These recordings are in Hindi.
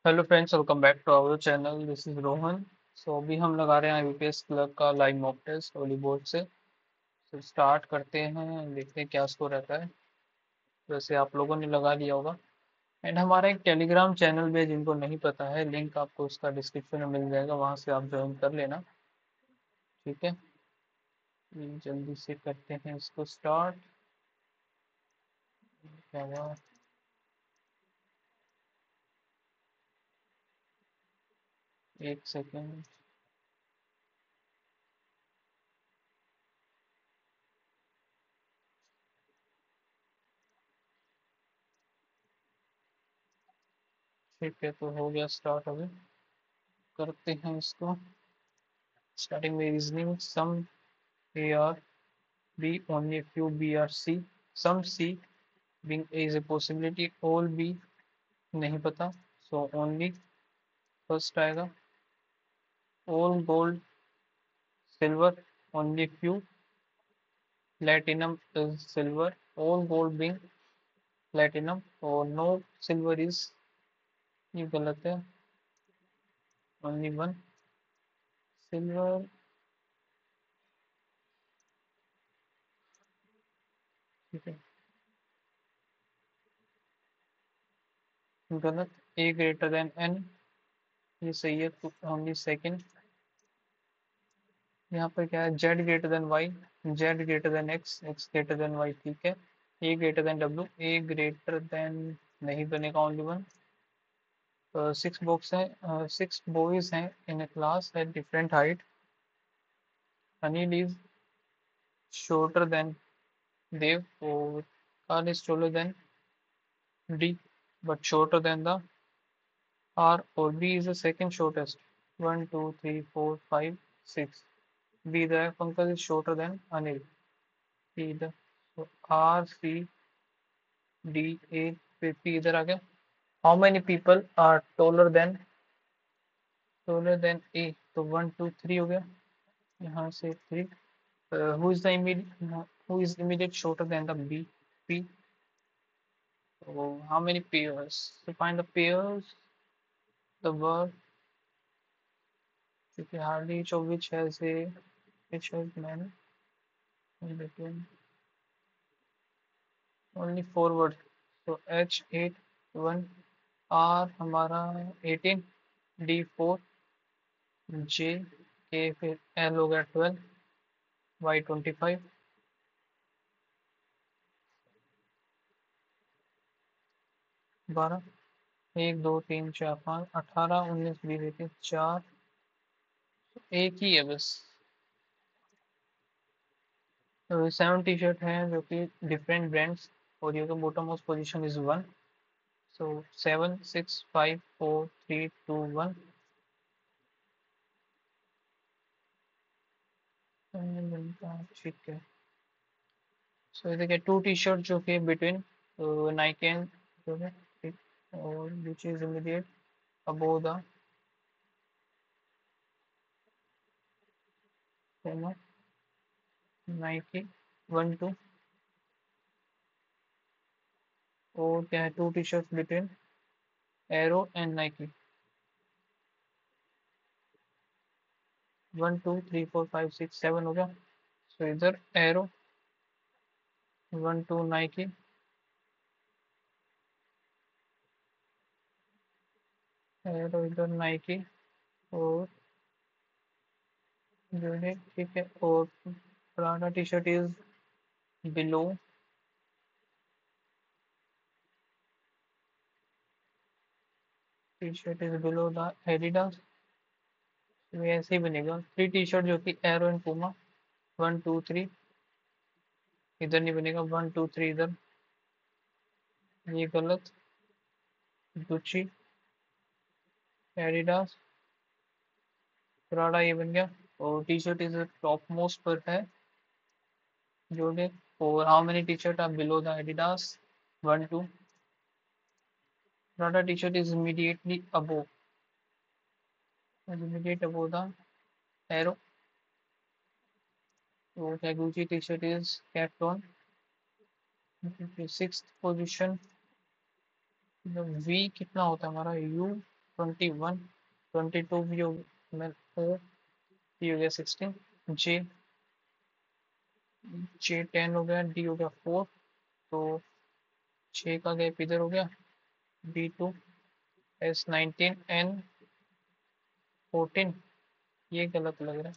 Hello friends, welcome back to our channel. This is Rohan. So अभी हम लगा रहे हैं यूपीएस क्लर्क का लाइव मॉक टेस्ट होली बोर्ड से। तो स्टार्ट करते हैं, देखते हैं क्या स्कोर रहता है। वैसे आप लोगों ने लगा लिया होगा। एंड हमारा एक टेलीग्राम चैनल भी है, जिनको नहीं पता है लिंक आपको उसका डिस्क्रिप्शन में मिल जाएगा, वहाँ से आप ज्वाइन कर लेना। ठीक है, जल्दी से करते हैं इसको स्टार्ट। क्या हुआ? एक सेकेंड। ठीक है, तो हो गया स्टार्ट। अभी करते हैं इसको। स्टार्टिंग में reasoning some A R B only few B or C, some C being A is a possibility, all B नहीं पता, so only first आएगा। all gold silver only few, platinum is silver, all gold being platinum और no silver is, ये गलत है, only one silver। ठीक है, गलत। A greater than N, ये सही है, तो only second। यहाँ पर क्या है? Z greater than Y, Z greater than X, X greater than Y. ठीक है, A greater than W, A greater than नहीं बनेगा, ओनली वन। सिक्स बॉक्स हैं, सिक्स बॉयज हैं in a class at different height. Anil is shorter than Dev और Carl is taller than D but shorter than the R, और B is the second shortest. One two three four five six. B the Pankaj is shorter than Anil. C the R C D A पे पी इधर आ गया। How many people are taller than A, तो वन टू थ्री हो गया, यहाँ से three. Who is the immediate shorter than the B, P. तो how many pairs, to find the pairs the word, क्योंकि hardly each of which has a which has men in between only four words, so H 8 1, R हमारा 18, D 4, J के फिर L हो गया 12, Y 25, 12, 1 2 3 4 5 18 19 20 21 4, एक ही है बस। तो 7 टी शर्ट हैं जो कि डिफरेंट ब्रांड्स, और ये बॉटम मोस्ट पोजीशन इज 1, सो 7 6 5 4 3 2 1। ठीक है, सो देखिए टू टी शर्ट जो कि बिटवीन नाइकी एंड जो है, ठीक, और which is immediate above the Nike, one two. और क्या है? Two T shirt between Arrow and Nike, one two three four five six seven हो गया। सो इधर Arrow, one two Nike, Arrow इधर नाइकी, और जो है ठीक है, और Prada T shirt is below, T shirt is below the Adidas. ऐसे ही बनेगा थ्री टी शर्ट जो कि Arrow and Puma, one two three, इधर नहीं बनेगा, वन टू थ्री इधर, ये गलत। गुच्ची, एडिडास, प्राडा, ये बन गया। और T shirt is top most पर है जो है। और how many T shirt are below the Adidas, one two. Prada T shirt is immediate above the arrow, तो क्या Gucci T shirt is kept on sixth position. वी कितना होता है हमारा, यू 21, 22 भी हो गया, ओ पी हो गया 16, जे जे 10 हो गया, डी हो गया 4, तो 6 का गैप इधर हो गया, बी 2, एस 19, एन 14, ये गलत लग रहा है,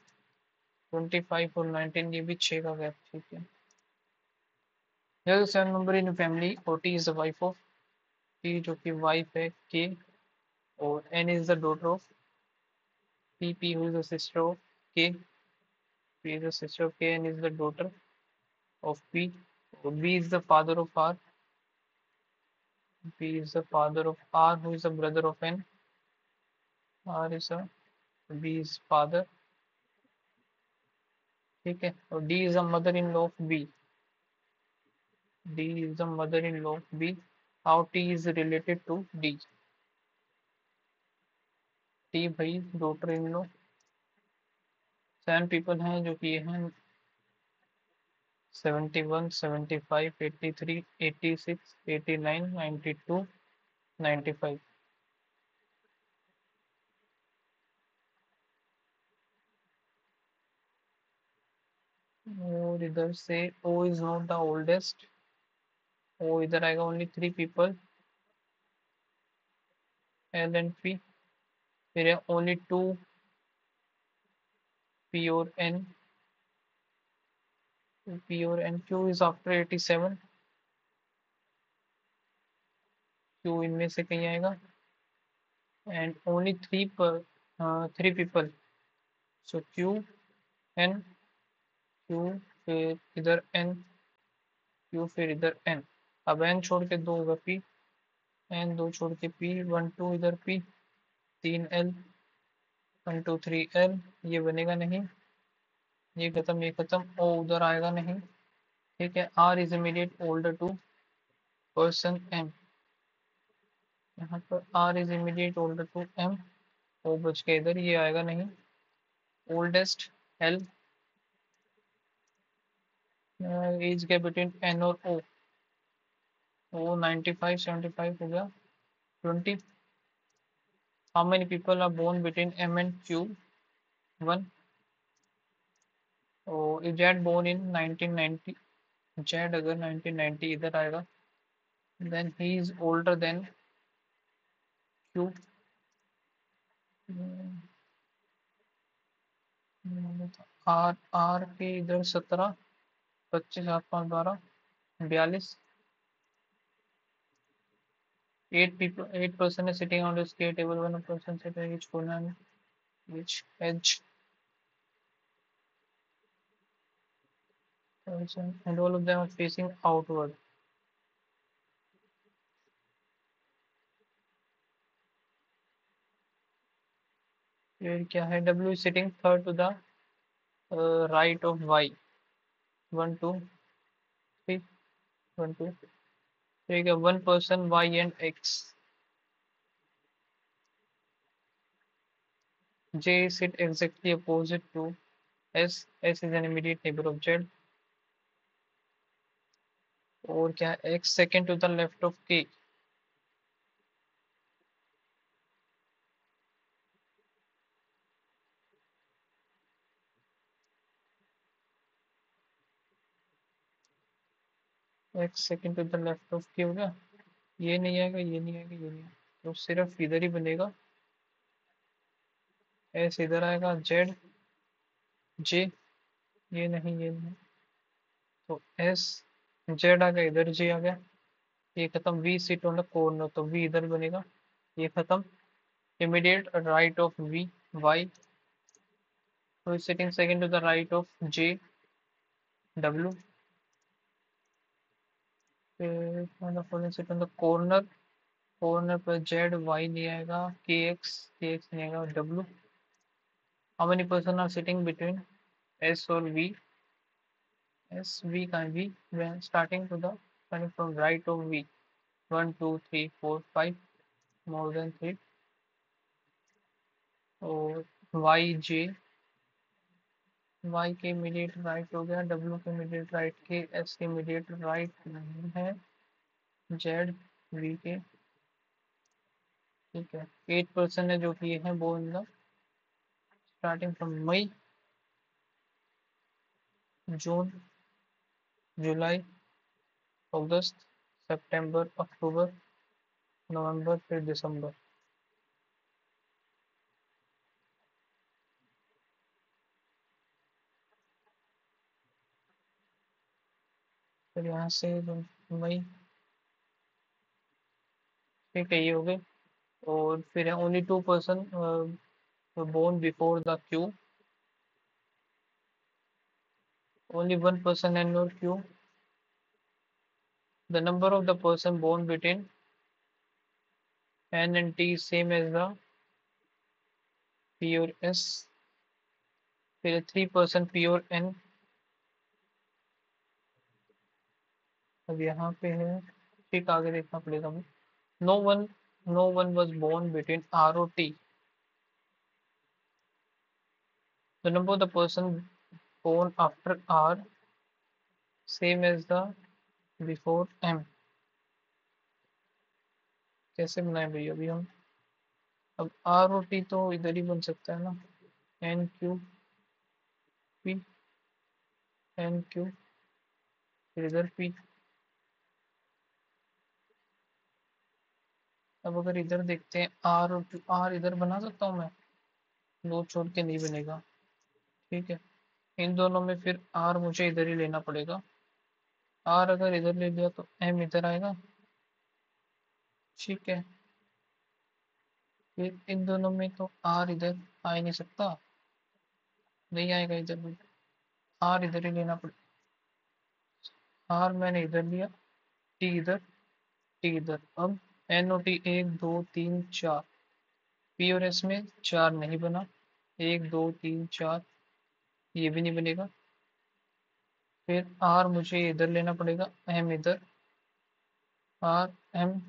25 और 19, ये भी 6 का गैप, ठीक है। Here is the seven member in a family. OT is the wife of P, जो कि wife है K, और N is the daughter of P, P who is the sister of K, P is the sister of K, N is the daughter of P, और B is the father of R, B is the father of R who is the brother of N, R is a B is father, ठीक है, और D is the mother in law of B, D is the mother in law of B, how T is related to D, T भाई daughter in law, 7 people हैं जो कि ये हैं 71, 75, 83, 86, 89, 92, 95, और इधर से O is not the oldest, O इधर आएगा only 3 people, L and P, फिर है only 2 P और N, P और N, Q is after 87, Q इनमें से कहीं आएगा, and only 3 per 3 people, so Q N, Q फिर इधर N, Q फिर इधर N, अब N छोड़ के 2 होगा P, N 2 छोड़ के P, 1 2 इधर P, 3 L, 1 2 3 L, ये बनेगा नहीं, ये खत्म, ये खत्म, O उधर आएगा नहीं, ठीक है। R is immediate older to person M, यहाँ पर R is immediate older to M, O बच के इधर, ये आएगा नहीं, oldest L, age gap between N और O 95 75 हो गया, 20, how many people are born between M and Q, 1, और जेड बोर्न इन 1990, जेड अगर 1990 इधर आएगा, then he is older than Q, R R के इधर 17, 25 7 5 12, 42, 8 people, 8 person is sitting on this table, one person sitting each corner and each edge, and all of them are facing outward. फिर क्या है, W is sitting third to the right of Y, 1 2 3, 1 2, ठीक है, one person Y and X, J is sit exactly opposite to S, S is an immediate neighbor of Z, और क्या है, X second to the left of K, X second to the left of K हो गया, ये नहीं आएगा, ये नहीं आएगा, ये नहीं आएगा, तो सिर्फ इधर ही बनेगा, एस इधर आएगा, जेड जे, ये नहीं, ये नहीं, तो एस जेड आ गया, इधर जे आ गया, ये खत्म, V sit on the corner, तो वी इधर बनेगा, ये खत्म, immediate right of V Y, तो sitting second to the right of J W, sit on the corner, corner पर जेड वाई नहीं आएगा, के एक्स नहीं आएगा, W, how many person are sitting between S और वी, एस वी का V, starting to the from right of V, 1 2 3 4 5, more than 3, और वाई जे, वाई के इमीडिएट राइट हो गया, डब्ल्यू के इमीडिएट राइट, के एस के इमीडिएट राइट नहीं है, जेड वी के, ठीक है। 8 पर्सन है जो कि ये है बोर्न द स्टार्टिंग फ्रॉम मई, जून, जुलाई, अगस्त, सितंबर, अक्टूबर, नवंबर, फिर दिसंबर। फिर यहाँ से मई, ठीक है, ये हो गए। और फिर है only 2 person born before the queue, only 1 person in your queue. The number of the person born between N and T is same as the P और S. फिर 3 person P और N। अब यहाँ पे है, ठीक, आगे देखना पड़ेगा हमें। No one, no one was born between R और T। The number of the person born after R same as the before M। कैसे बनाए भाई अभी हम? अब R और T तो इधर ही बन सकता है ना, N Q P, N Q, फिर इधर P। अब अगर इधर देखते हैं आर और आर, इधर बना सकता हूँ मैं? दो छोड़ के नहीं बनेगा। ठीक है, इन दोनों में फिर आर मुझे इधर ही लेना पड़ेगा। आर अगर इधर ले लिया तो एम इधर आएगा। ठीक है, फिर इन दोनों में तो आर इधर आ ही नहीं सकता, नहीं आएगा इधर भी। आर इधर ही लेना पड़ेगा। आर मैंने इधर लिया, टी इधर, टी इधर। अब एन ओ टी, 1 2 3 4। पी और एस में 4 नहीं बना, 1 2 3 4, ये भी नहीं बनेगा। फिर आर मुझे इधर लेना पड़ेगा, एम इधर, आर एम,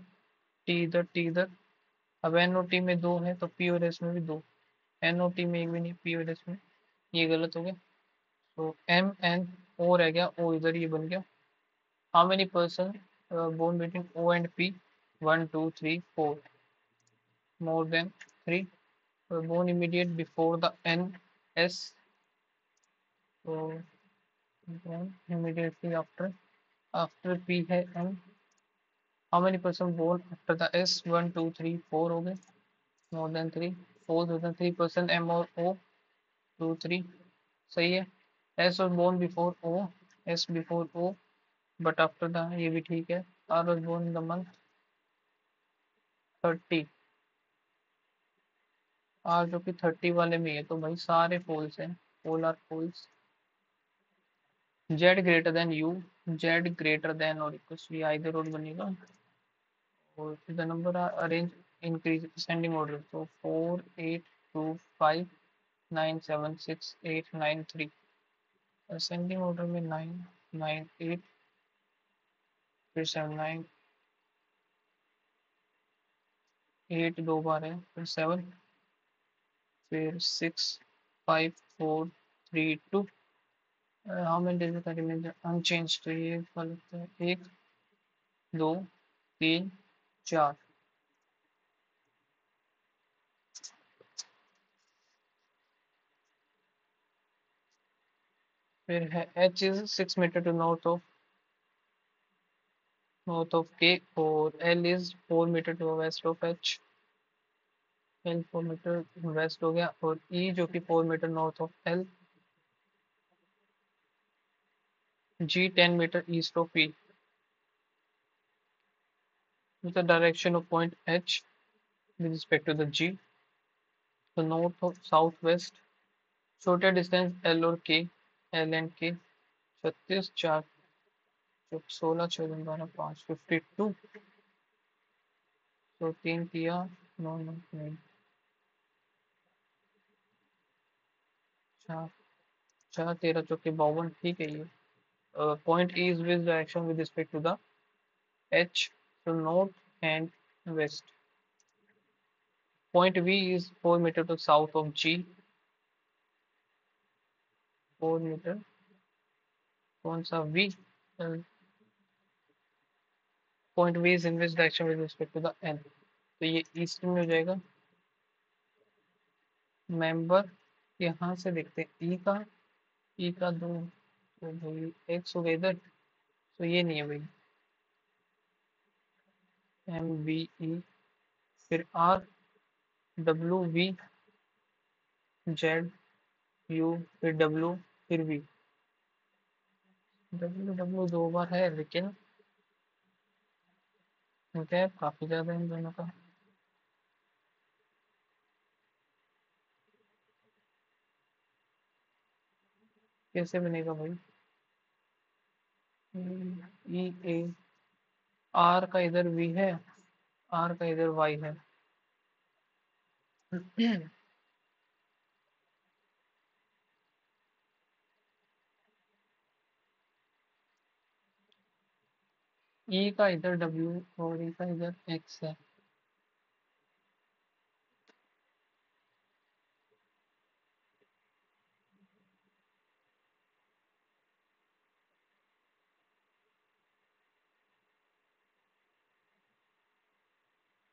टी इधर, टी इधर। अब एन ओ टी में 2 है तो पी और एस में भी 2। एन ओ टी में एक भी नहीं, पी और एस में, ये गलत हो गया। तो एम एन ओ रह गया, ओ इधर, ये बन गया। How many person born between O and P? 1 2 3 4, more than 3। Born immediate before the N S, तो इमीडिएटली आफ्टर, आफ्टर पी है M. How many person born after the S? 1 2 3 4 हो गए, मोर देन 3। 4 3 पर्सन एम और ओ, 2 3, सही है। S was born before O, S before O, but after the, ये भी ठीक है। R was born in the month 30, R जो कि 30 वाले में है, तो भाई सारे फॉल्स हैं, all are false. Z greater than U, Z greater than और इक्वल्स टू, आइदर और बनेगा। और the number are arrange increase ascending order, तो 4 8 2 5 9 7 6 8 9 3। असेंडिंग ऑर्डर में 9 9 8, फिर 7 9 8 दो बार है, फिर 7, फिर 6 5 4 3 2। हाउ मेनी डेज का रिमेंबर अनचेंज, तो ये लगता है 1 2 3 4। फिर है H is 6 meter to north of K, और L is 4 meter to west of H. L 4 meter west हो गया, और ई जो कि 4 meter north of L. G 10 meter east of E. The direction of point H with respect to the G, the north of southwest, छोटा डिस्टेंस एल और के, एल एंड के। 36 4 16 14 12 5 52। तो 3 किया, 9 9 9 4 4 13 चौके 52, ठीक है ये। Point E is which direction with respect to the H? तो north and west. Point V is 4 meter to south of G, 4 meter. कौन सा V? Point V is in which direction with respect to the N? तो ये ईस्ट में हो जाएगा। मेंबर यहाँ से देखते हैं ई का दो, तो भाई एक्स हो गया इधर, तो ये नहीं है भाई। एम बी ई, फिर R, W V, Z, U, फिर डब्ल्यू, फिर वी। डब्ल्यू डब्ल्यू दो बार है, लेकिन गैप काफी ज्यादा है इन दोनों का। कैसे बनेगा भाई? ई ए, आर का इधर वी है, आर का इधर वाई है। ई का इधर डब्ल्यू और ई का इधर एक्स है।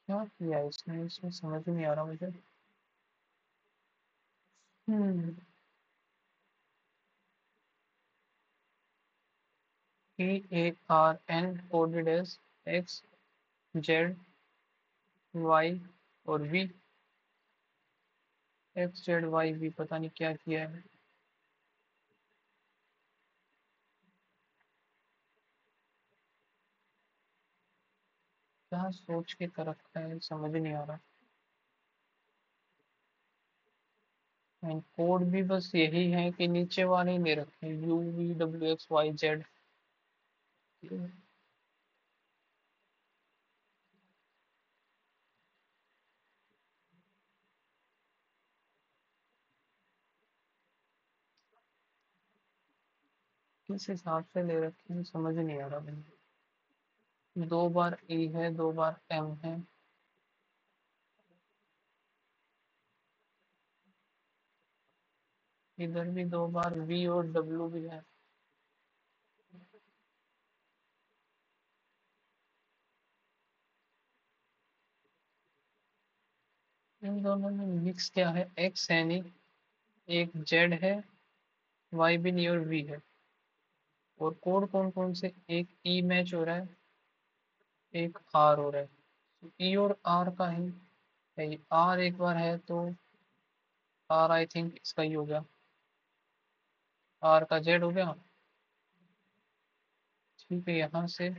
क्या किया इसने, इसमें समझ नहीं आ रहा मुझे। Hmm, E A R N coded as X, Z, Y और V. X Z Y V, पता नहीं क्या किया है। क्या सोच के कर रखा है, समझ नहीं आ रहा। एंड कोड भी बस यही है कि नीचे वाले ही दे रखे हैं, U V W X Y Z. किस हिसाब से ले रखे हैं समझ नहीं आ रहा मुझे। दो बार ई है, दो बार एम है। इधर भी दो बार वी और डब्ल्यू भी है। इन दोनों में मिक्स क्या है, एक्स है नहीं, एक जेड है, वाई भी नहीं और वी है। और कोड कौन कौन से, एक ई मैच हो रहा है, एक आर हो रहा है। ई और आर का है, आर एक बार है तो आर आई थिंक इसका ही हो गया, आर का जेड हो गया। ठीक है, यहाँ से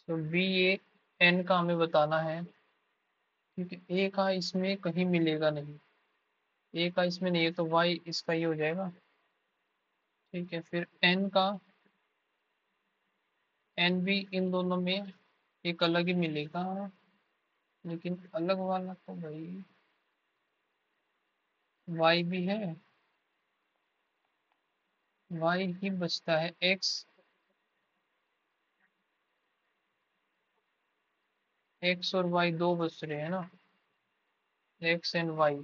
तो बी ए एन का हमें बताना है, क्योंकि ए का इसमें कहीं मिलेगा नहीं, ए का इसमें नहीं है तो वाई इसका ही हो जाएगा। ठीक है, फिर एन का, एन भी इन दोनों में एक अलग ही मिलेगा, लेकिन अलग वाला तो भाई वाई भी है, वाई ही बचता है। एक्स, एक्स और वाई दो बच रहे हैं ना, एक्स एंड वाई।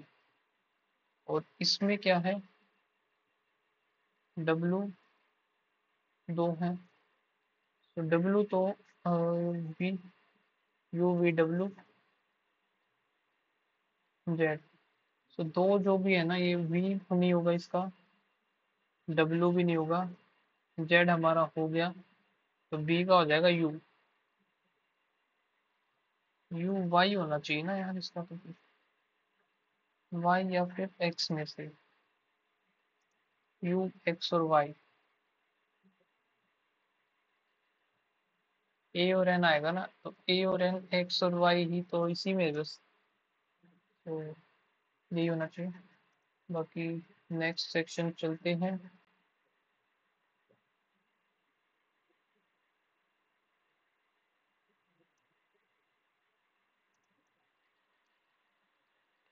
और इसमें क्या है, डब्लू दो है, तो डब्लू तो V, U V W Z. तो दो जो भी है ना, ये वी नहीं होगा इसका, डब्लू भी नहीं होगा, जेड हमारा हो गया, तो बी का हो जाएगा यू। यू वाई होना चाहिए ना यार इसका तो, वाई या फिर एक्स में से, यू एक्स और वाई, ए और एन आएगा ना, तो ए और एन एक्स और वाई ही तो इसी में है बस, तो यही होना चाहिए। बाकी नेक्स्ट सेक्शन चलते हैं।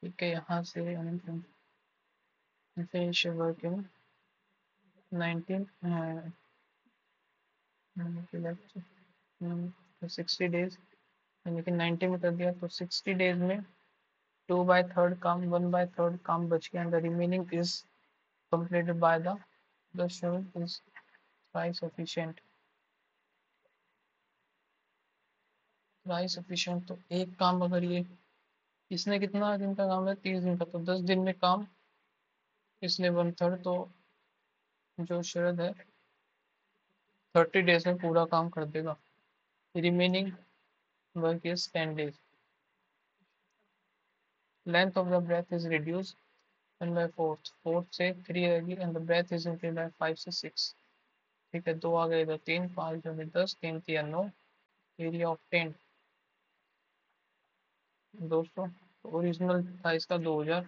ठीक है, यहाँ से हम फिनिश वर्किंग 19 60 डेज, यानी कि 90 में कर दिया तो 60 डेज में 2/3 काम, 1/3 काम बच गया, the remaining is completed by the show is price efficient। Price efficient तो एक काम अगर ये इसने कितना दिन का काम है 30 दिन का, तो 10 दिन में काम इसने 1/3, तो जो शरद है 30 डेज में पूरा काम कर देगा। Remaining work is 10 days. Length of the breadth is reduce and by fourth से 3 रहेगी and the breadth is increase by 5 से 6। ठीक है, 2 आ गए इधर, 3 5 जो 10, 3 3 9, एरिया ऑफ 10 200। ओरिजिनल था इसका 2000।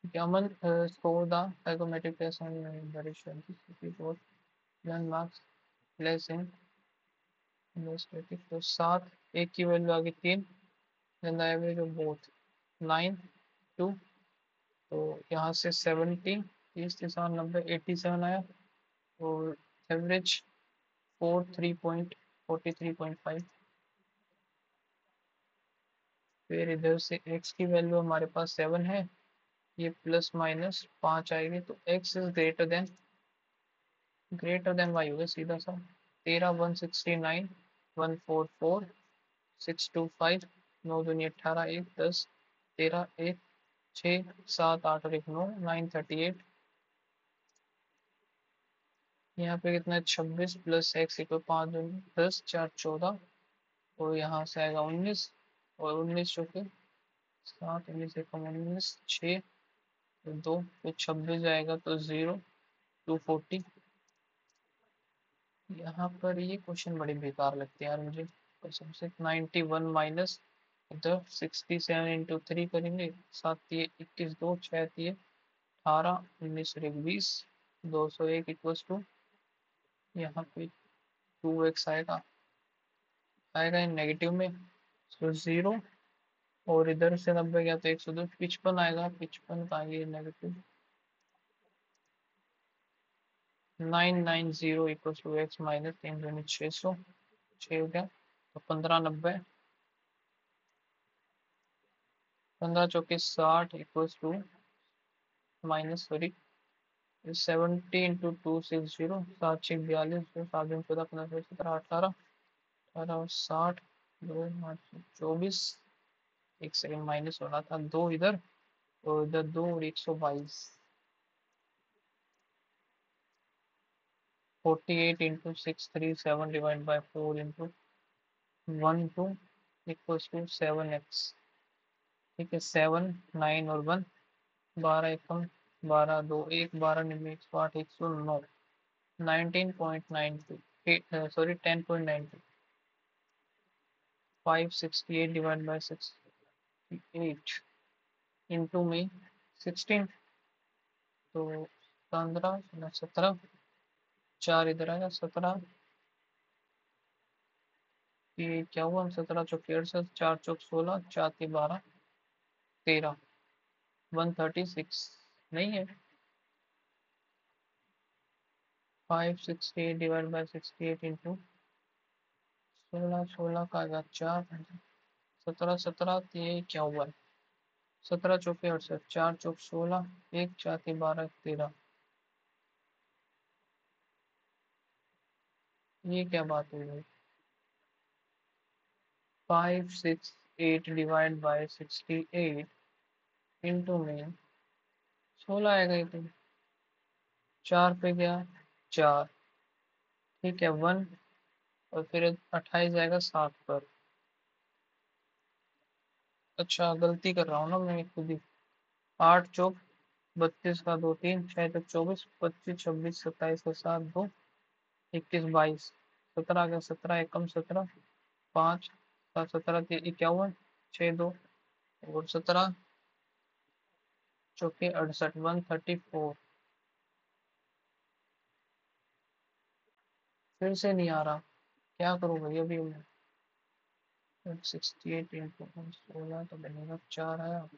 Yaman scored the psychometric test on very sure report landmarks less in static, तो 7 एक की वैल्यू आ गई 3, then the average of both 9 2, तो यहाँ से 70 30 3 90 87 आया, और एवरेज 43.5। फिर इधर से x की वैल्यू हमारे पास 7 है, ये प्लस माइनस 5 आएगी, तो x is greater then y होगा सीधा सा। 13 169 144 625 9 दूनी 18 1 10 13 1 6 7 8 और 1 9 938। यहाँ पे कितना है 26 प्लस एक्स इक्वल 5 दूनी 10 4 14, और यहाँ से आएगा 19, और 19 जो कि 7 19 से कम 19 6 2, तो 26 आएगा तो 0 240। यहाँ पर ये क्वेश्चन बड़े बेकार लगते हैं यार मुझे। तो सबसे 91 माइनस इधर 67 इंटू 3 करेंगे, 7 दिए 21 2 6 दिए 18 19 और 20 201 इक्वल्स टू, यहाँ पे 2x आएगा, आएगा इन नेगेटिव में, तो 0, और इधर से 90 गया तो 102 55 आएगा, 55 का ये negative 990 equals to x minus 3 दूनी 600 6 हो गया, तो 1590 15 चौके 60 equals to minus sorry 70 into 260 7 6 42 7 दिन 14 15 17 18 18 और 60 2 8 24, एक सेकंड माइनस हो रहा था, 2 इधर और इधर 2 और 122 48 into 637 divide by 4 into 1 2 equals to 7x। ठीक है, 7 9 और 1 12 एकम 12 2 1 12 निम्न 108 109 19.92 सॉरी 10.92 568 डिवाइड बाय 68 इंटू में 16, तो 15 17 4 इधर आएगा 17 ये क्या हुआ 17 चौक 68 4 चौक 16 4 3 12 13 136 नहीं है। 568 डिवाइड बाय 68 इंटू 16 16 का आएगा 4 17 17, ये क्या हुआ है 17 चौके 68 4 चौक 16 1 4 3 12 13, ये क्या बात हुई भाई। 568 डिवाइड बाय 68 इंटू में 16 आएगा ये तो, 4 पे गया 4, ठीक है 1, और फिर 28 आएगा 7 पर। अच्छा गलती कर रहा हूँ ना मैं खुद ही। 8 चौक 32 का 2 3 6 चौक 24 25 26 27 का 7 2 21 22 17 आ गया 17 एकम 17 5 7 17 51 6 2 और 17 चौके 68 134। फिर से नहीं आ रहा, क्या करूँ भाई अभी मैं। 68 इंटू 16 तो बनेगा 4 आया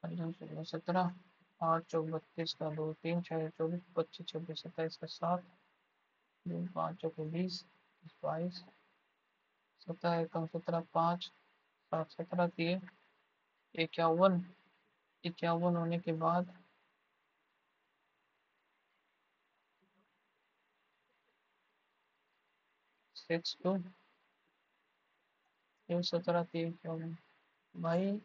16 17 8 चौक 32 का 2 3 6 24 25 26 27 का 7 2 5 चौके 20 22 17 एकम 17 5 7 17 दिए 51 51 होने के बाद 6 2 एक 17 3 14 भाई।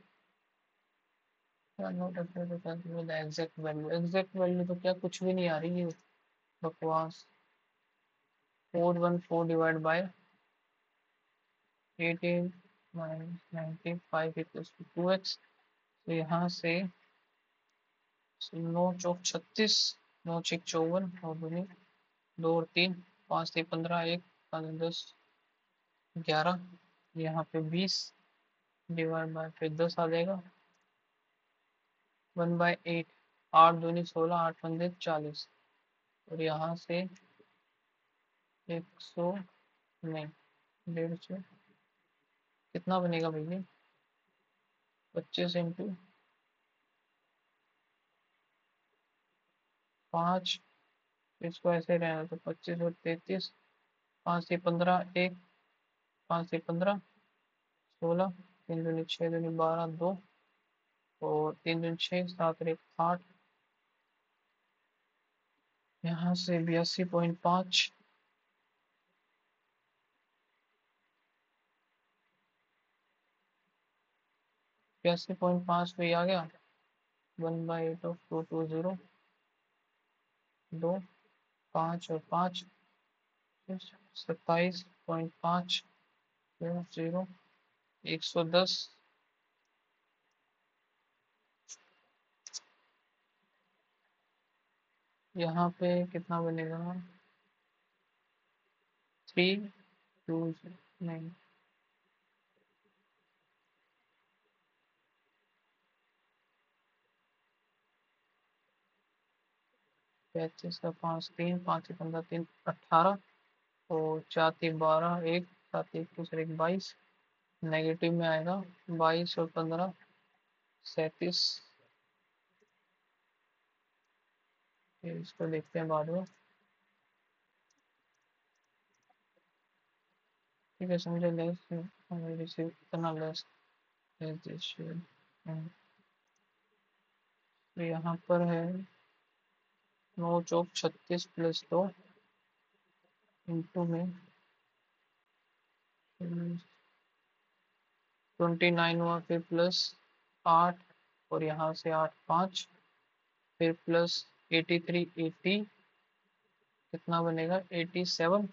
Note exact value, exact value तो क्या कुछ भी नहीं आ रही है, बकवास। 414 divide by 18 minus 95 equals to 2x। तो यहाँ से 9 चौक 36, 9 छक 54 और दूनी 2 और 3, 5 से 15, 1 5 10 11, यहाँ पे 20 डिवाइड बाय फिर 10 आ जाएगा 1/8, 8 दूनी 16, 8 पंजे 40 और यहाँ से 100 नहीं 150 कितना बनेगा भैया, 25 इंटू 5, इसको ऐसे रहना तो 25 और 33, 5 से 15 1, 5 से 15 16, 3 दूनी 6 दूनी 12 2 और 3 दूनी 6 7 और 1 8, यहाँ से 82.5, 82.5 पे आ गया 1/8 ऑफ 220, 2 5 और 5 27.5 0 110, यहाँ पे कितना बनेगा 3 2 नहीं 35 का 5 3 5 से 15 3 18 और 4 3 12 1 7 1 दूसरे 1 22 नेगेटिव में आएगा 22 और 15 37, इसको देखते हैं बाद में। ठीक है समझे, लेस रिसीव इतना लेस तो यहाँ पर है 9 चौक 36 प्लस 2 इंटू में 29 हुआ फिर प्लस 8 और यहाँ से 8 5 फिर प्लस 83 80 कितना बनेगा 87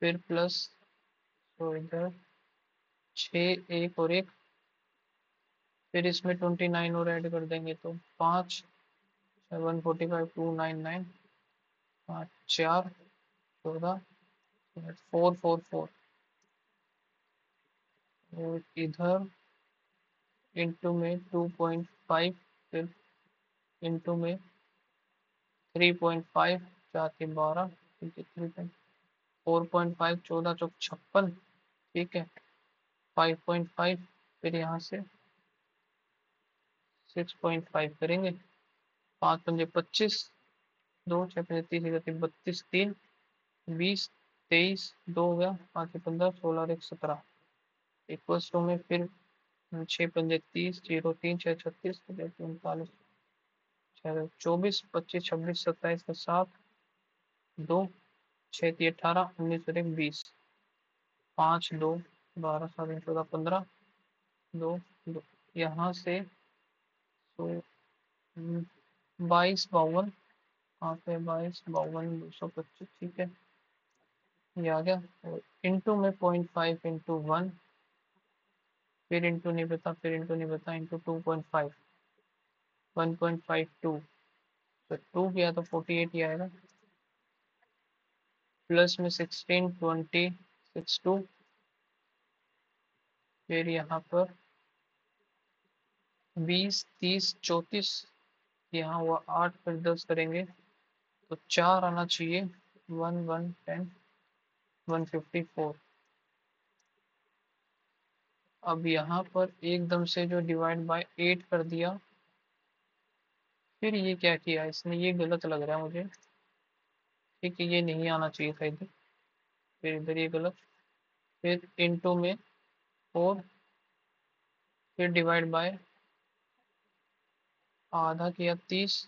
फिर प्लस तो इधर 6 1 और 1 फिर इसमें 29 और ऐड कर देंगे तो 5 145 299 5 4 14 444 और इधर इंटू में 2.5 फिर इंटू में 3.5 4 3 12 4.5 14 चौक 56 ठीक है 5.5 फिर यहाँ से 6.5 करेंगे 5 पंजे 25 2 6 पंजे 30 31 32 3 20 23 2 हो गया 5 15 16 और 1 17 इक्वल्स टू में फिर 6 पंजे 30 0 3 6 36 39 24 25 26 27 का 7 2 6 3 18 19 और 1 20 5 2 12 7 14 15 2 2 यहाँ से तो 22 52 यहाँ पे 22 52 225 ठीक है ये आ गया और इंटू में 0.5 इंटू 1 फिर इंटू नहीं बता फिर इंटू नहीं बता इंटू 2.5 1.52 तो 2 किया तो 48 ही आएगा प्लस में 16 20 62 फिर यहाँ पर 20 30 34 यहाँ हुआ 8 फिर 10 करेंगे तो 4 आना चाहिए 1 1 10 154। अब यहाँ पर एकदम से जो डिवाइड बाय 8 कर दिया फिर ये क्या किया इसने, ये गलत लग रहा है मुझे। ठीक है ये नहीं आना चाहिए था इधर, फिर इधर ये गलत, फिर इंटू में 4 फिर डिवाइड बाय आधा किया 30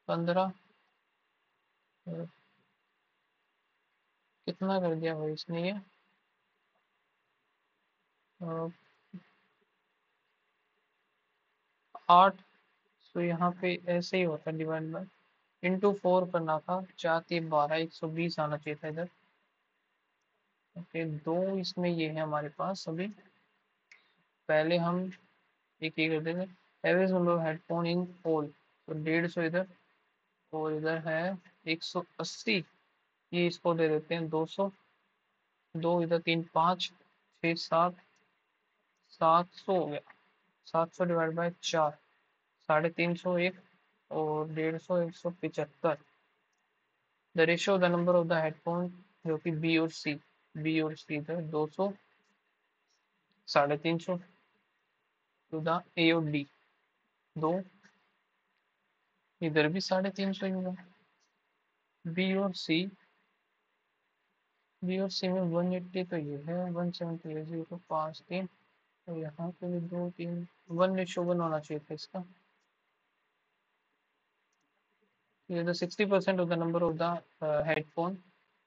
15 कितना कर दिया भाई इसने ये 8। तो यहाँ पे ऐसे ही होता है डिवाइड बाय, इंटू 4 करना था, 4×3 = 12, 120 आना चाहिए था इधर। ओके, दो इसमें ये है हमारे पास अभी। पहले हम एक ये करते थे, average number of headphone in all, तो 150 इधर, और इधर है 180, ये इसको दे देते हैं 200, दो इधर, 3 5 6 7, 700 हो गया। 700 डिवाइड बाय 4, 350 एक, और 150, 175। The ratio of the number of the headphone, जो कि बी और सी इधर 200, 350 टू द ए और डी, दो, इधर भी 350 ही होगा। बी और सी, में 180 तो ये है, 170 है, 0 5 3, तो यहाँ पे भी 2 3, 1:1 होना चाहिए था इसका। ये the 60% of the number of the headphone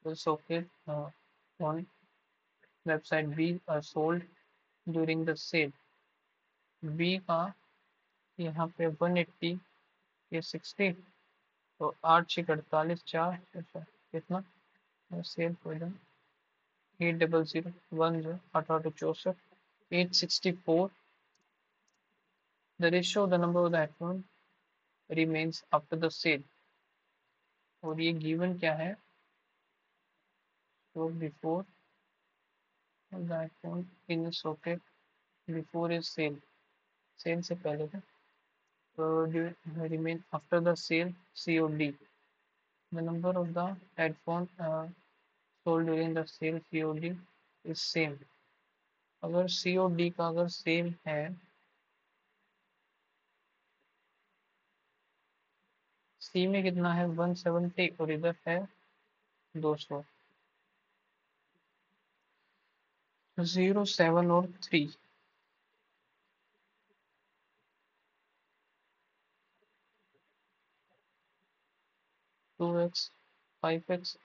socket on website B are sold during the sale। B का यहाँ पे 180, ये 60, तो 8×6 = 48, 4 कितना, सेल हो जाए 80010, 8×8 = 64, 864। The ratio of the number of the headphone remains after the sale, और ये गिवन क्या है, तो before the headphone in socket, before is sale, sale से पहले का, remain after the sale, COD, the number of the headphone sold during the sale, COD is same। अगर COD का अगर सेम है, C में कितना है 170, और इधर है 200, 0 7 और 3, 2x 5x,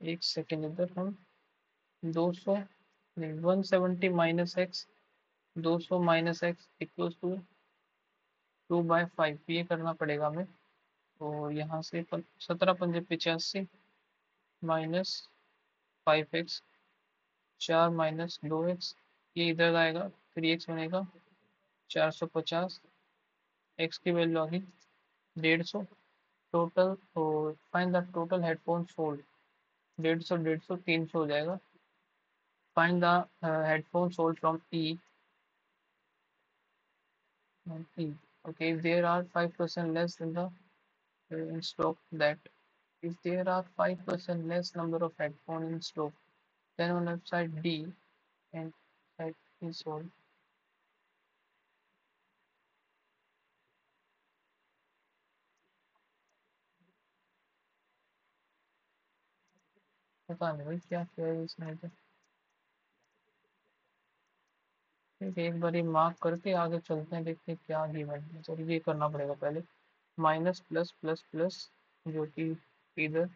एक सेकेंड, इधर हम 200 नहीं, 170 minus X, 200 minus X equal to 2/5, ये करना पड़ेगा हमें। तो यहाँ से 17×5 = 85, माइनस 5x, 4 माइनस 2x, ये इधर आएगा, 3x बनेगा, 450, x की वैल्यू आ गई 150। टोटल, और find the total headphone sold, 150 150 300 हो जाएगा। Find the headphone sold from E, okay, if there are 5% less than the in stock, that if there are 5% less number of headphone in stock, then on website D and site is sold। पता नहीं भाई क्या क्या है इसमें तो। ठीक है, एक बार ये मार्क करके आगे चलते हैं, देखते हैं क्या गिवन है। चलिए ये करना पड़ेगा पहले, माइनस प्लस प्लस प्लस, जो कि इधर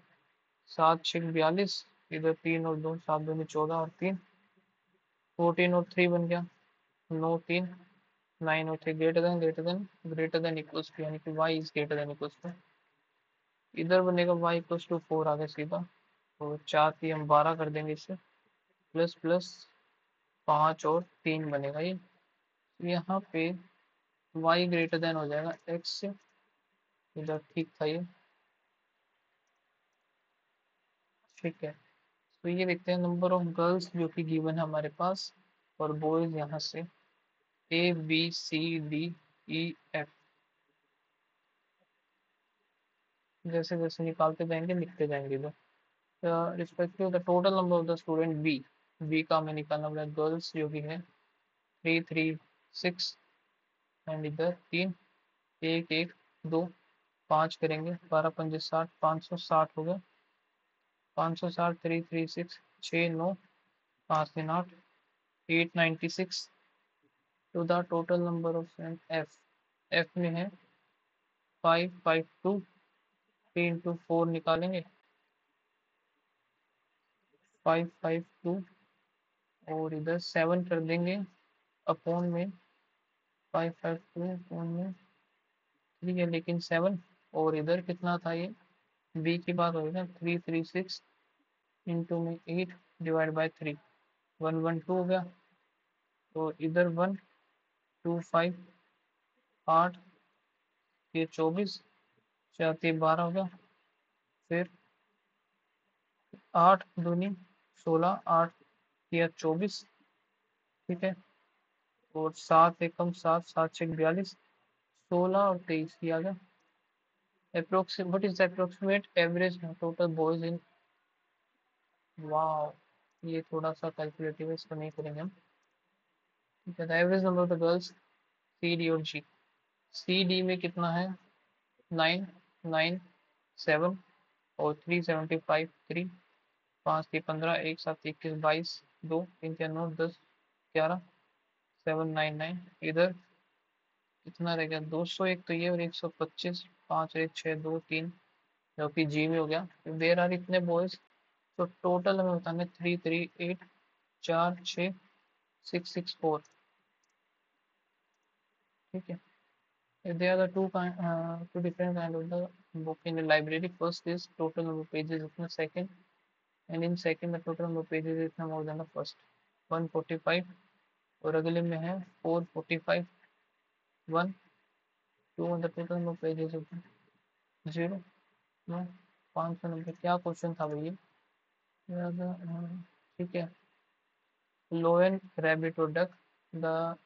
7×6 = 42, इधर 3 और 2, 7×2 = 14, और 3 14 और 3 बन गया 9 3, 9 और 3 ग्रेटर देन इक्वल्स टू, यानी कि y is greater than equals to, इधर बनेगा y इक्वल्स टू 4 आगे सीधा, तो 4 हम 12 कर देंगे इससे, प्लस प्लस 5 और 3 बनेगा ये। यहाँ पे y ग्रेटर देन हो जाएगा x से, इधर ठीक था ये। ठीक है, तो ये देखते हैं नंबर ऑफ गर्ल्स जो कि गिवन है हमारे पास, और बॉयज यहाँ से ABCDEF, जैसे जैसे निकालते जाएंगे लिखते जाएंगे इधर। Respective the total number of the student B का हमें निकालना पड़ेगा, गर्ल्स जो कि है 3 3 6, एंड इधर 3 1 1 2 5 करेंगे, 12×5 = 60, 560 हो गया, 560 3 3 6 6 9 5 3 8, 896 to the total number of friend F में है 552, 3 into 4 निकालेंगे, 552 और इधर 7 कर देंगे अपॉन में 552 अपॉन में 3 है, लेकिन 7। और इधर कितना था ये बी की बात हो रही ना, 336 इंटू में 8 डिवाइड बाई 3, 112 हो गया। तो इधर 125 8 ये 24 4 3 12 हो गया। फिर 8 दूनी 16 8 या 24, ठीक है। और 7 एकम 7 7 6 42, 16 और 23 की आ गया। Approximate what is the approximate average total boys in, wow ये थोड़ा सा कैलकुलेटिव है, इसको नहीं करेंगे हम। ठीक है, the average number of the girls C D और जी। सी डी में कितना है 9 9 7 और 375 3, 5 3 15 1 7 21 22 2 3 4 9 10 11 799। इधर कितना रह गया 201 तो ये, और 125 5 1 6 2 3 जो कि जी में हो गया। देर आर इतने बॉयज, तो टोटल हमें बताना 338 4 6 6 6 4, ठीक है। There are the two different kind of the book in the library. First is total number of pages in the second, and in second the total number of pages is more than the first 145, और अगले में है 445 1 2, and the total number of pages is 0 no 590। क्या क्वेश्चन था भैया, ठीक है। लोएन रैबिट और डक द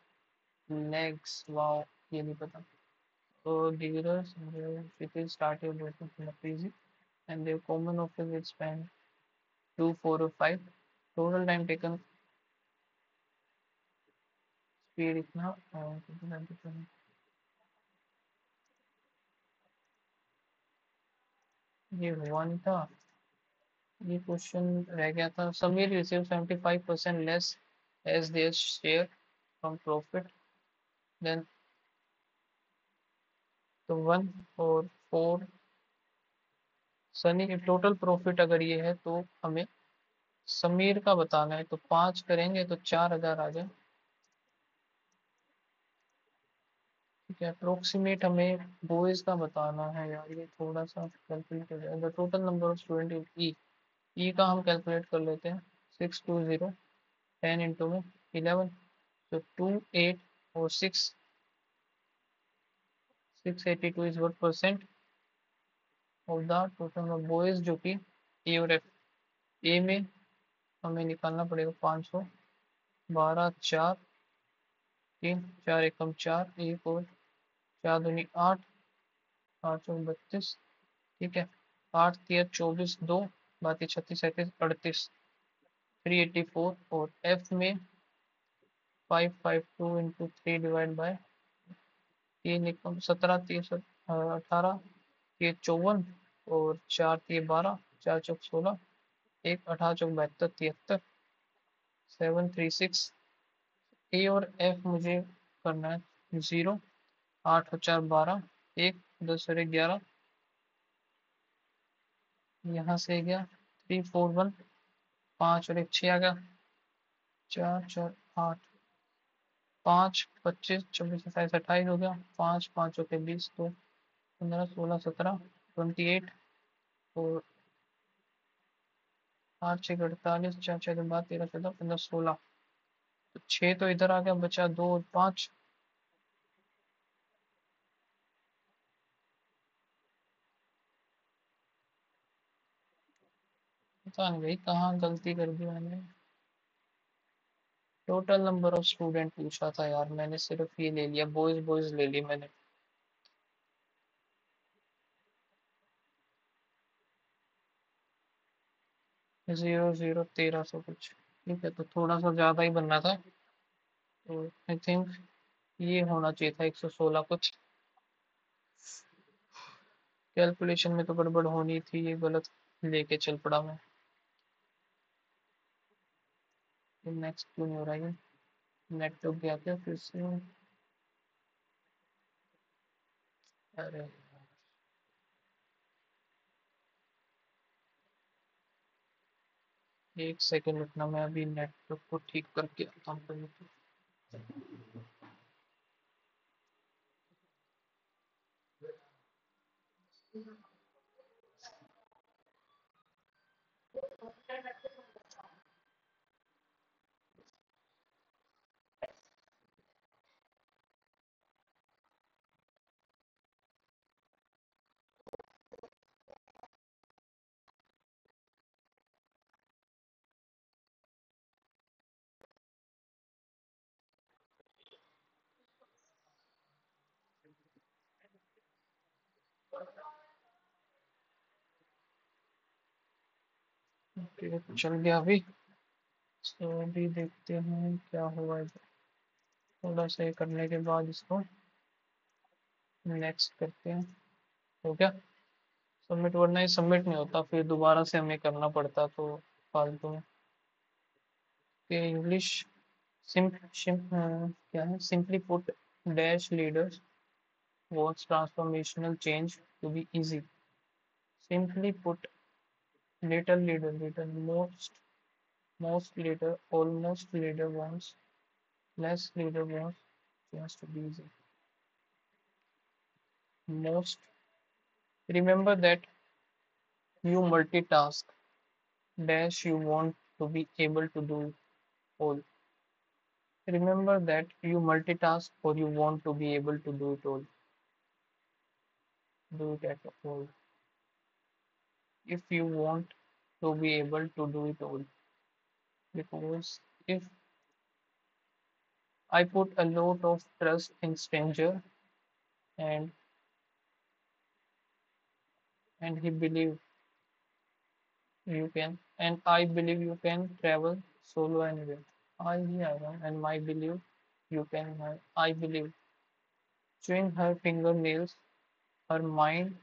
लेग्स, वाओ ये नहीं पता। तो डिगरस it is started working from the easy, and their common office is span 2 4 or 5, total time taken speed इतना, ये वन था। ये क्वेश्चन रह गया था, Sameer receive 75% less as their share from profit then, तो 1 और 4 सनी की टोटल प्रॉफिट अगर ये है तो हमें समीर का बताना है, तो 5 करेंगे तो 4000 आ जाए, ठीक है। अप्रोक्सीमेट हमें बॉयज का बताना है यार, ये थोड़ा सा कैलकुलेट हो जाएगा। Total number of student in E, E का हम कैलकुलेट कर लेते हैं। 620 10 इंटू में 11, तो 28 और 6 682 is what percent of the total number boys, जो कि ए और एफ। ए में हमें निकालना पड़ेगा 500 12 4 3 4 एकम 4 1 और 4 दूनी 8 8 और 32, ठीक है। 8 3 24 2 बाकी 36 37 38 384, और एफ में 552 इंटू 3 डिवाइड बाय 3 एकम 17 3 18 3 54, और 4 3 12 4 चौक 16 1 18 चौक 72 73 736। ए और एफ मुझे करना है 0 8 और 4 12 1 10 और 11, यहाँ से गया 341 5 और 1 6 आ गया 4 4 8 5 25 26 27 28 हो गया 5 5 के 20 तो 15 16 17 28, और 8 6 48 4 6 के बाद 13 14 15 16, तो 6 तो इधर आ गया, बचा 2 और 5। पता नहीं भाई कहाँ गलती कर दी मैंने। टोटल नंबर ऑफ स्टूडेंट पूछा था यार, मैंने सिर्फ ये ले लिया, बॉयज बॉयज ले ली मैंने। 0 0 1300 कुछ, ठीक है। तो थोड़ा सा ज्यादा ही बनना था, तो आई थिंक ये होना चाहिए था 116 कुछ। कैलकुलेशन में तो गड़बड़ होनी थी, ये गलत लेके चल पड़ा मैं। नेक्स्ट क्यों नहीं हो रहा है, नेट तो गया क्या फिर से, अरे एक सेकेंड रुकना, मैं अभी नेटवर्क को ठीक करके आता हूँ पहले तो। ओके, चल गया अभी। तो अभी देखते हैं क्या हुआ इधर। थोड़ा सा ये करने के बाद इसको नेक्स्ट करते हैं। हो गया सबमिट, वरना ये सबमिट नहीं होता, फिर दोबारा से हमें करना पड़ता तो फालतू में। इंग्लिश सिम सिम क्या है, simply put dash leaders wants transformational change to be easy. Simply put, little leader, little most leader, almost leader wants less leader wants change to be easy. Most, remember that you multitask dash you want to be able to do all. Remember that you multitask or you want to be able to do it all. Do it at all. If you want to be able to do it all. Because if I put a lot of trust in stranger and he believe you can, and I believe you can travel solo anywhere. I yeah, and my believe you can I believe. Chewing her fingernails, her mind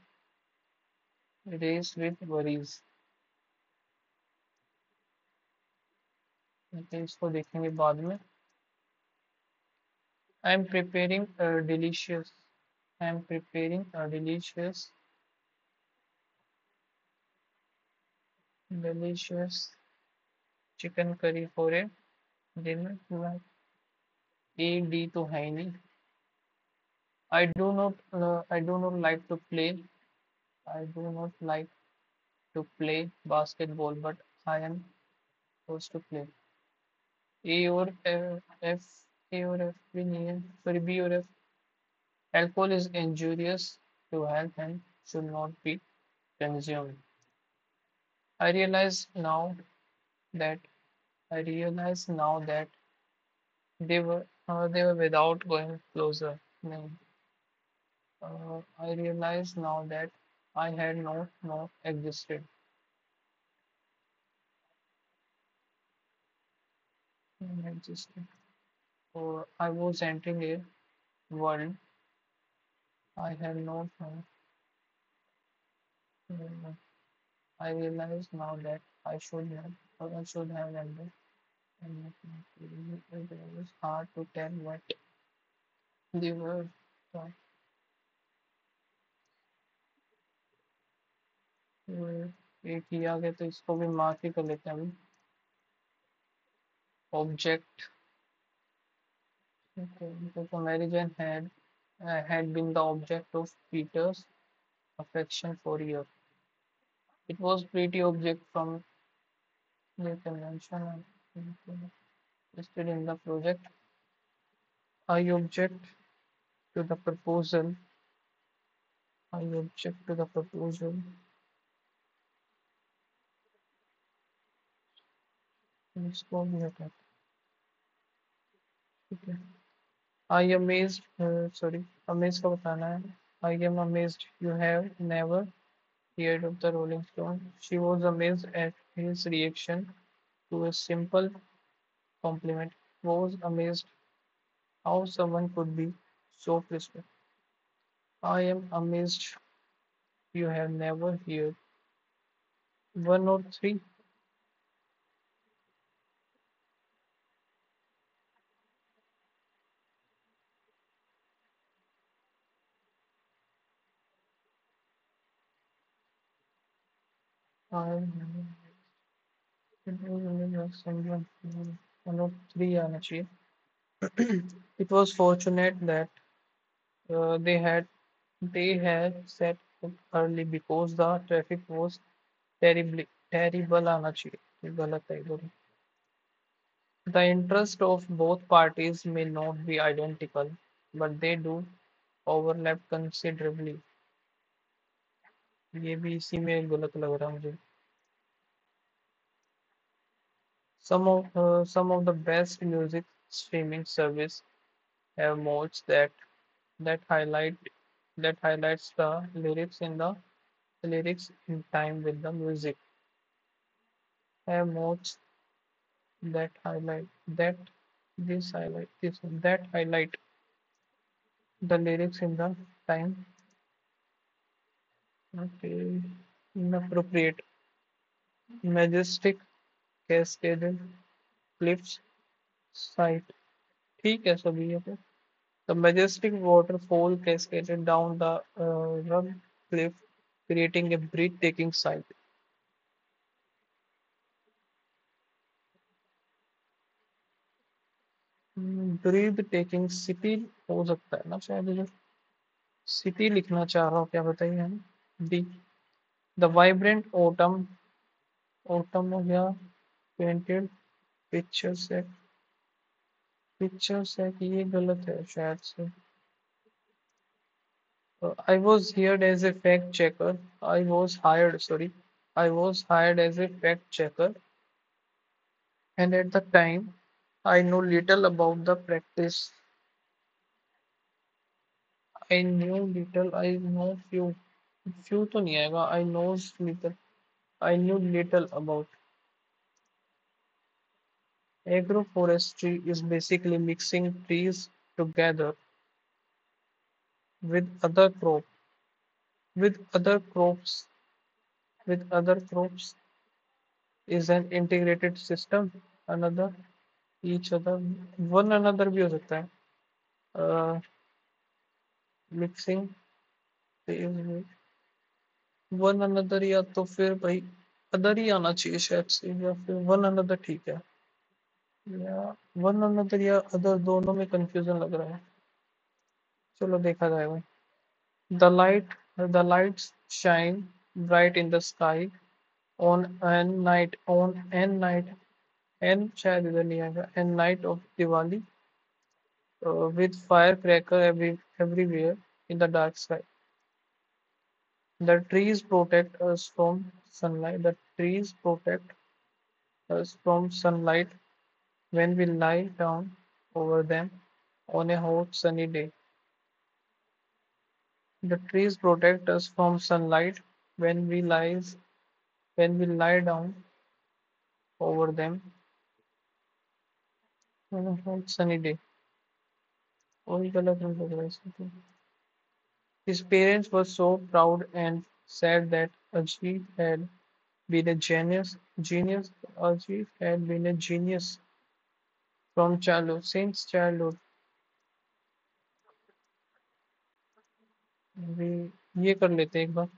raced with worries. Okay, इसको देखेंगे बाद में। I am preparing a delicious I am preparing a delicious chicken curry for a dinner tonight. A D तो है ही नहीं। I do not like to play. I do not like to play basketball, but I am forced to play. A or F, A or F भी नहीं है, sorry B or F. Alcohol is injurious to health and should not be consumed. I realize now that I realize now that they were without going closer. No. I realize now that I had not existed. Existed. Or I was entering a world I had not known. I realize now that I should have ended. And it was hard to tell what they were. So, एक ही आ गया तो इसको भी मार्क ही कर लेते हैं हम। Object. Okay, the comparison had been the object of Peter's affection for years. It was pretty object from the convention listed in the project. I object to the proposal. I object to the proposal. इसको भी हटा, ठीक है। I amazed, sorry, amazed का बताना है। I am amazed you have never heard of the Rolling Stone. She was amazed at his reaction to a simple compliment. Was amazed how someone could be so frustrated. I am amazed you have never heard. 103. I मतलब 3 आना चाहिए. It was fortunate that uh, they had they had set up early because the traffic was terrible आना चाहिए. ये गलत है इधर. The interest of both parties may not be identical, but they do overlap considerably. ये भी इसी में गलत लग रहा है मुझे. Some of the best music streaming service have modes that highlight that highlights the lyrics in time with the music. Have modes that highlight that that highlight the lyrics in the time. Okay, inappropriate, majestic, cascaded, cliffs, sight. ठीक है सभी ये पे. The majestic waterfall cascaded down the rugged cliff, creating a breathtaking sight. Breathtaking city हो सकता है ना शायद इधर. सिटी लिखना चाह रहा हूँ, क्या बताइए हम. डी. The vibrant autumn हो गया. Painted pictures है कि ये गलत है शायद से. I was hired as a fact checker. I was hired as a fact checker, and at the time, I know little about the practice. I knew little. I know few. Few तो नहीं आएगा. I knows little. I knew little about. Agroforestry is basically mixing trees together with other crop with other crops other crops is an integrated system. Another each other one another भी हो सकता है. मिक्सिंग वन अनदर या तो फिर भाई अदर ही आना चाहिए शायद से, या फिर वन अनदर ठीक है. या वन अनदर या अदर दोनों में कंफ्यूजन लग रहा है. चलो देखा जाएगा. The lights shine bright in the sky on शायद इधर नहीं आएगा. And night of Diwali, with firecracker everywhere in the dark sky. The trees protect us from sunlight. The trees protect us from sunlight when we lie down over them on a hot sunny day. The trees protect us from sunlight when we lie down over them on a hot sunny day. वही गलत नहीं लग रहा है इसमें तो. His parents were so proud and said that Ajit had been a genius. Ajit had been a genius from childhood, since childhood. We ये कर लेते हैं एक बार.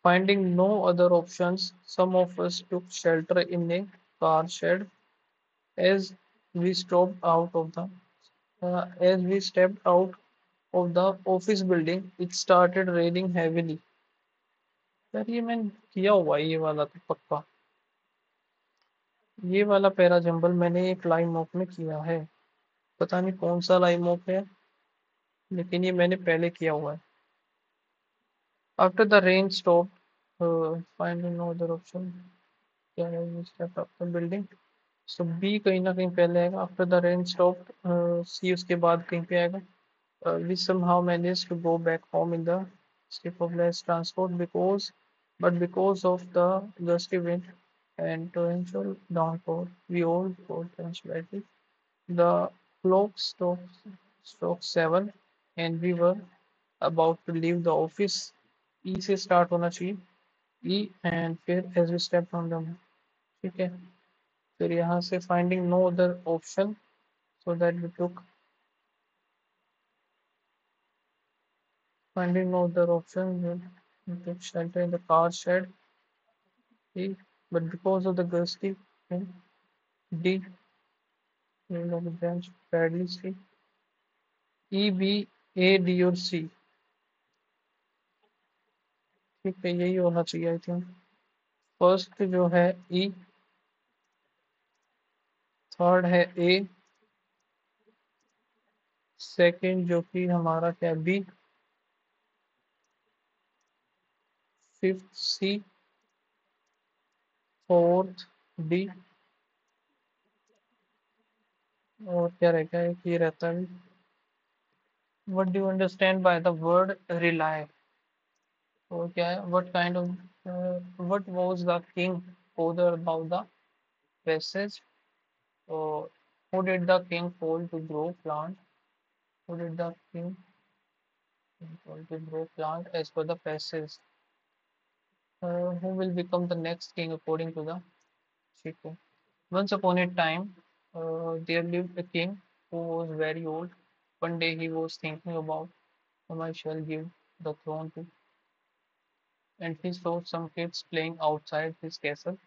Finding no other options, some of us took shelter in a car shed. As we stepped out of the office building, it started raining heavily. यार ये मैंने किया हुआ है ये वाला तो पक्का. ये वाला पैरा जंबल मैंने एक लाइम मॉक में किया है. पता नहीं कौन सा लाइम मॉक है, लेकिन ये मैंने पहले किया हुआ है. After the rain stopped, finding no other option, क्या है, we stepped up the building. So B कहीं ना कहीं पहले आएगा. After the rain stopped, C उसके बाद कहीं पे आएगा. We somehow managed to go back home in the slip of less transport because of the gusty wind and torrential downpour, we all got drenched badly. The clock struck 7 and we were about to leave the office. E से start होना चाहिए. E and फिर as we stepped on them. ठीक है. फिर यहाँ से finding no other option, so that we took finding no other option we took shelter in the car shed. E, but because of the gusty D. Name of the branch Bradley C. E, B, A, D और C। ठीक है, यही होना चाहिए आई थिंक। फर्स्ट जो है E, थर्ड है A, सेकंड जो कि हमारा क्या B, fifth C, fourth D, और क्या रहता है कि ये रहता है। What do you understand by the word rely? तो क्या है, what kind of what was the king order about the passage? So who did the king call to grow plant? Who did the king call to grow plant as per the passage? Who will become the next king according to the Chico? Once upon a time, there lived a king who was very old. One day he was thinking about whom I shall give the throne to, and he saw some kids playing outside his castle.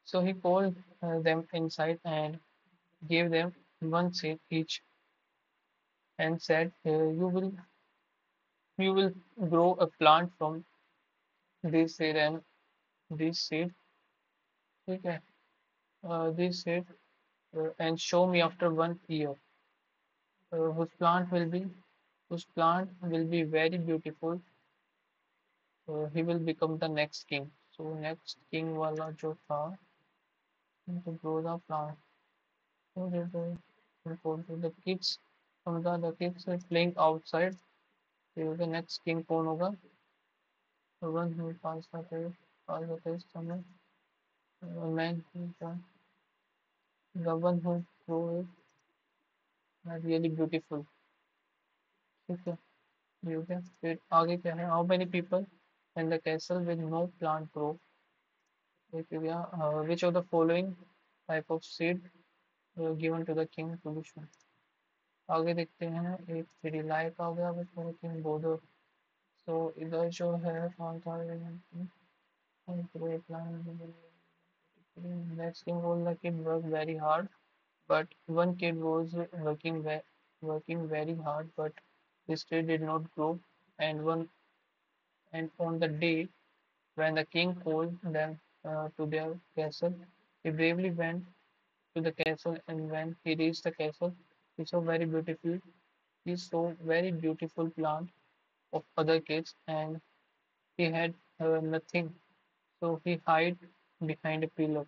So he called them inside and gave them one seed each, and said, "You will grow a plant from this seed and this seed, okay, this seed, and show me after 1 year, uh, whose plant will be whose plant will be very beautiful. He will become the next king." So next king वाला जो था, to grow the plant, so the kids from the kids are playing outside. So the next king कौन होगा? The one who pass the test, the man who the one who grow it really beautiful. ठीक है, ये हो गया। फिर आगे क्या है? How many people in the castle with no plant grow? एक हो गया। Which of the following type of seed given to the king to be shown? आगे देखते हैं। एक रिलाई का हो गया, बस किंग बोधो। सो इधर जो है कौन था? Next king was the kid worked very hard, but one kid was working very hard, but his tree did not grow. And on the day when the king called them to their castle, he bravely went to the castle. And when he reached the castle, he saw very beautiful plant of other kids, and he had nothing, so he hid behind a pillar.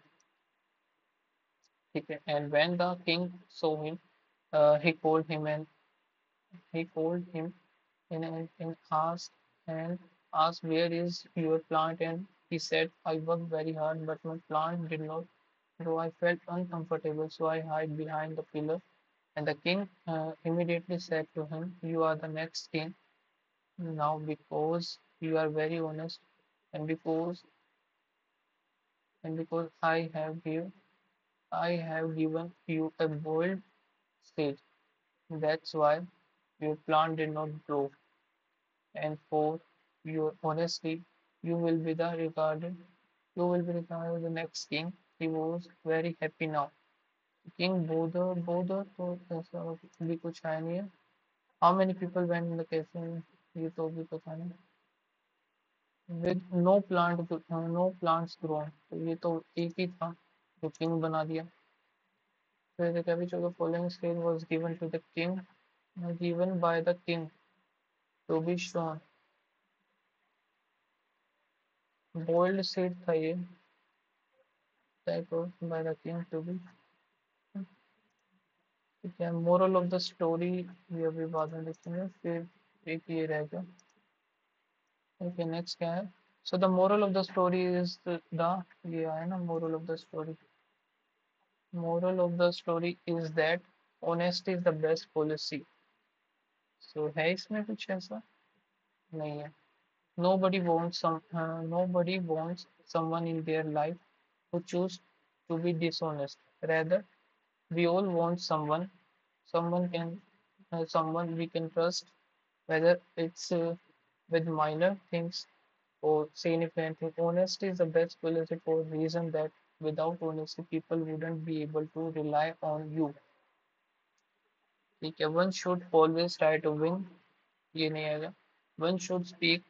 ठीक है, and when the king saw him, he called him and he called him and asked, where is your plant? And he said, I worked very hard, but my plant did not grow. I felt uncomfortable, so I hid behind the pillar. And the king immediately said to him, you are the next king now, because you are very honest, and because I have given you a bold stage. That's why your plant did not grow, and for your honesty, you will be the regarded you will be regarded the next king. He was very happy now. King Bodha तो ऐसा भी कुछ है नहीं है। How many people went in the cafe? ये तो भी पता नहीं। With no plants grown, तो ये तो एक ही था जो किंग बना दिया। So the cabbage of the following scale was given by the king to be shown. Boiled seed था ये, type of by the king to be। ठीक है, मोरल ऑफ द स्टोरी ये अभी बाद में देखेंगे। फिर एक ये रह गया। ओके, नेक्स्ट क्या है? So the moral of the story is the ये आया ना, moral of the story. Moral of the story is that honesty is the best policy. So है इसमें कुछ ऐसा? नहीं है। Nobody wants someone in their life who choose to be dishonest. Rather, we all want someone we can trust, whether it's with minor things or significant things. Honesty is the best policy for a reason that without ownership people wouldn't be able to rely on you. ठीक है, one should always try to win, ये नहीं आएगा। One should speak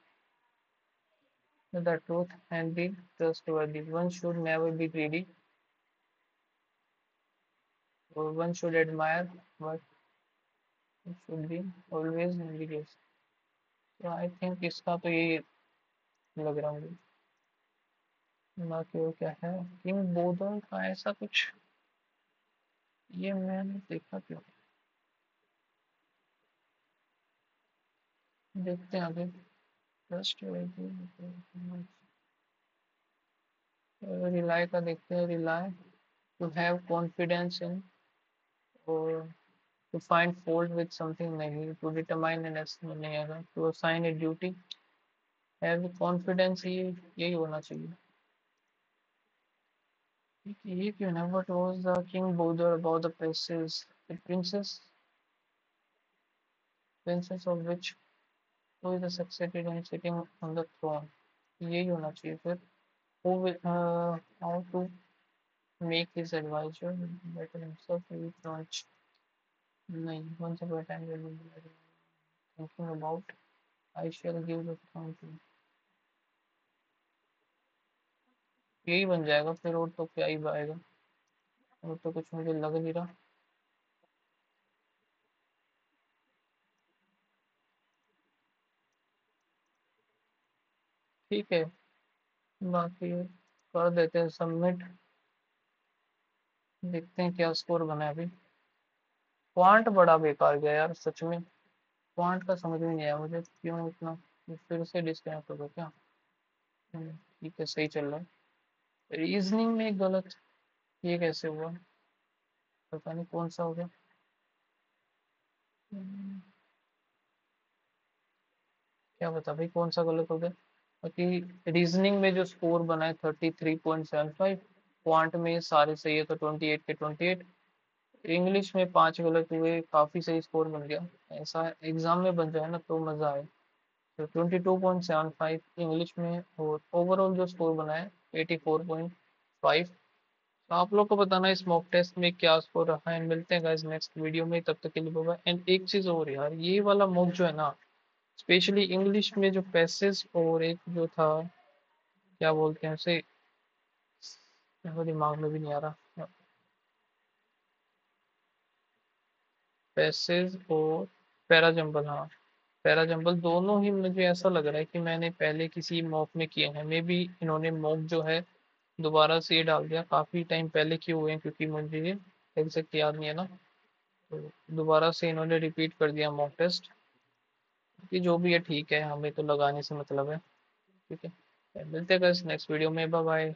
the truth and be trustworthy, one should never be greedy, और one should admire but should be always envious. तो आई थिंक इसका तो यही लग रहा मुझे। बाकी वो क्या है, किंग बोधन का ऐसा कुछ, ये मैंने देखा क्यों, देखते हैं आगे। ट्रस्ट रिलाई का देखते हैं, rely to have confidence in, और to find fault with something नहीं, टू डिटरमाइन एन एस्टिमेट नहीं आएगा, to assign a duty, have confidence, ये यही होना चाहिए। ये क्यों ना, what was the king bother about the princess, the princess of which who is the succeeded and sitting on the throne, यही होना चाहिए फिर। Who will how to make his advisor better himself launch, नहीं, once upon a time we will be thinking about, I shall give the throne to, यही बन जाएगा फिर, और तो क्या ही आएगा, और तो कुछ मुझे लग नहीं रहा। ठीक है, बाकी कर देते हैं सबमिट, देखते हैं क्या स्कोर बना है अभी। क्वांट बड़ा बेकार गया यार सच में, क्वांट का समझ में नहीं आया मुझे क्यों इतना, फिर से डिस्कनेक्ट होगा क्या। ठीक है, सही चल रहा है। रीजनिंग में गलत, ये कैसे हुआ, पता नहीं कौन सा हो गया। हम्म, क्या बता भाई कौन सा गलत हो गया। बाकी रीजनिंग में जो स्कोर बना है 33.75, क्वांट में सारे सही है तो 28 के 28, इंग्लिश में 5 गलत हुए, काफी सही स्कोर बन गया। ऐसा एग्जाम में बन जाए ना तो मजा आए। तो 22.75 इंग्लिश में, और ओवरऑल जो स्कोर बना है 84.5। तो आप लोग को बताना इस मॉक टेस्ट में क्या स्कोर रहा है, मिलते हैं गाइस नेक्स्ट वीडियो में, तब तक के लिए बाय बाय। एंड एक चीज और यार, ये वाला मॉक जो है ना, स्पेशली इंग्लिश में जो पैसेज, और एक जो था क्या बोलते हैं उसे, मेरे दिमाग में भी नहीं आ रहा, पैसेज और पैराजंबल, हाँ, पैराजंबल दोनों ही मुझे ऐसा लग रहा है कि मैंने पहले किसी मॉक में किए हैं, मे बी इन्होंने मॉक जो है दोबारा से ये डाल दिया, काफी टाइम पहले किए हुए हैं क्योंकि मुझे ये एग्जैक्ट याद नहीं है ना, तो दोबारा से इन्होंने रिपीट कर दिया मॉक टेस्ट, कि जो भी है ठीक है, हमें तो लगाने से मतलब है। ठीक है, मिलते हैं नेक्स्ट वीडियो में, बाय बाय।